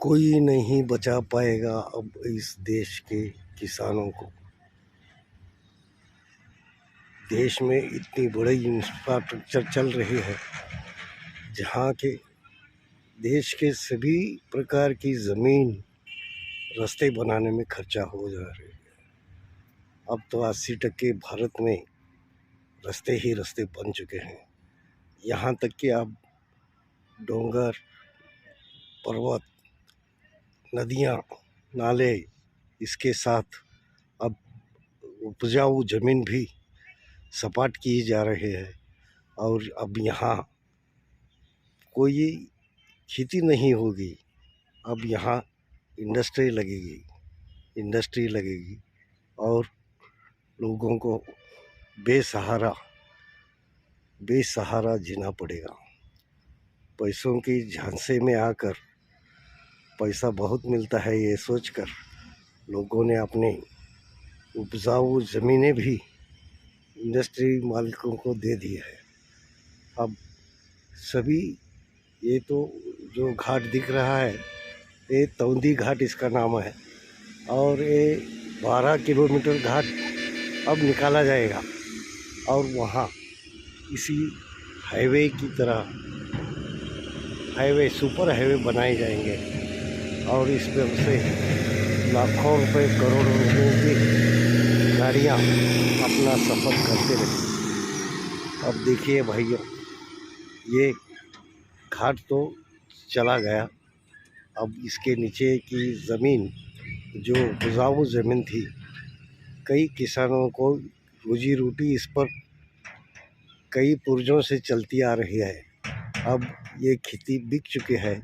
कोई नहीं बचा पाएगा अब इस देश के किसानों को। देश में इतनी बड़ी इंफ्रास्ट्रक्चर चल रही है जहाँ के देश के सभी प्रकार की ज़मीन रास्ते बनाने में खर्चा हो जा रही है। अब तो 80% भारत में रास्ते ही रास्ते बन चुके हैं। यहाँ तक कि अब डोंगर, पर्वत, नदियाँ, नाले, इसके साथ अब उपजाऊ ज़मीन भी सपाट की जा रही है। और अब यहाँ कोई खेती नहीं होगी, अब यहाँ इंडस्ट्री लगेगी और लोगों को बेसहारा जीना पड़ेगा। पैसों की झांसे में आकर पैसा बहुत मिलता है ये सोचकर लोगों ने अपने उपजाऊ ज़मीनें भी इंडस्ट्री मालिकों को दे दी है। अब सभी ये तो जो घाट दिख रहा है ये तौंदी घाट इसका नाम है और ये 12 किलोमीटर घाट अब निकाला जाएगा और वहाँ इसी हाईवे की तरह सुपर हाईवे बनाए जाएंगे और इस पर से लाखों रुपए, करोड़ों रुपयों की गाड़ियाँ अपना सफ़र करते रहे। अब देखिए भाइयों, ये घाट तो चला गया, अब इसके नीचे की ज़मीन जो उपजाऊ ज़मीन थी, कई किसानों को रोजी रोटी इस पर कई पुरजों से चलती आ रही है। अब ये खेती बिक चुकी है,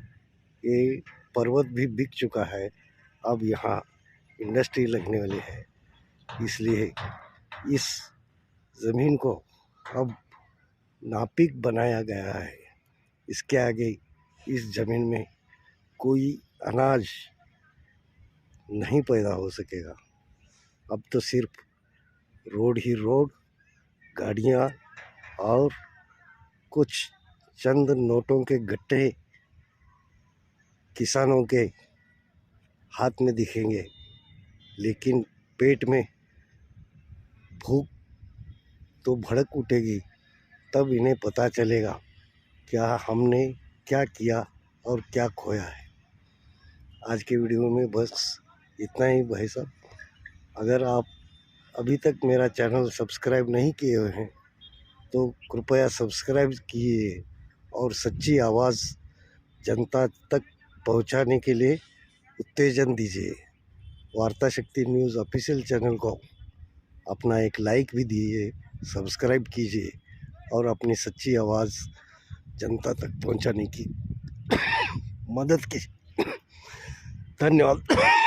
ये पर्वत भी बिक चुका है, अब यहाँ इंडस्ट्री लगने वाली है। इसलिए इस ज़मीन को अब नापिक बनाया गया है। इसके आगे इस ज़मीन में कोई अनाज नहीं पैदा हो सकेगा। अब तो सिर्फ रोड ही रोड, गाड़ियाँ और कुछ चंद नोटों के गट्टे किसानों के हाथ में दिखेंगे, लेकिन पेट में भूख तो भड़क उठेगी। तब इन्हें पता चलेगा क्या हमने क्या किया और क्या खोया है। आज के वीडियो में बस इतना ही भाई साहब। अगर आप अभी तक मेरा चैनल सब्सक्राइब नहीं किए हुए हैं तो कृपया सब्सक्राइब कीजिए और सच्ची आवाज़ जनता तक पहुंचाने के लिए उत्तेजन दीजिए। वार्ता शक्ति न्यूज़ ऑफिशियल चैनल को अपना एक लाइक भी दीजिए, सब्सक्राइब कीजिए और अपनी सच्ची आवाज़ जनता तक पहुंचाने की मदद कीजिए। धन्यवाद।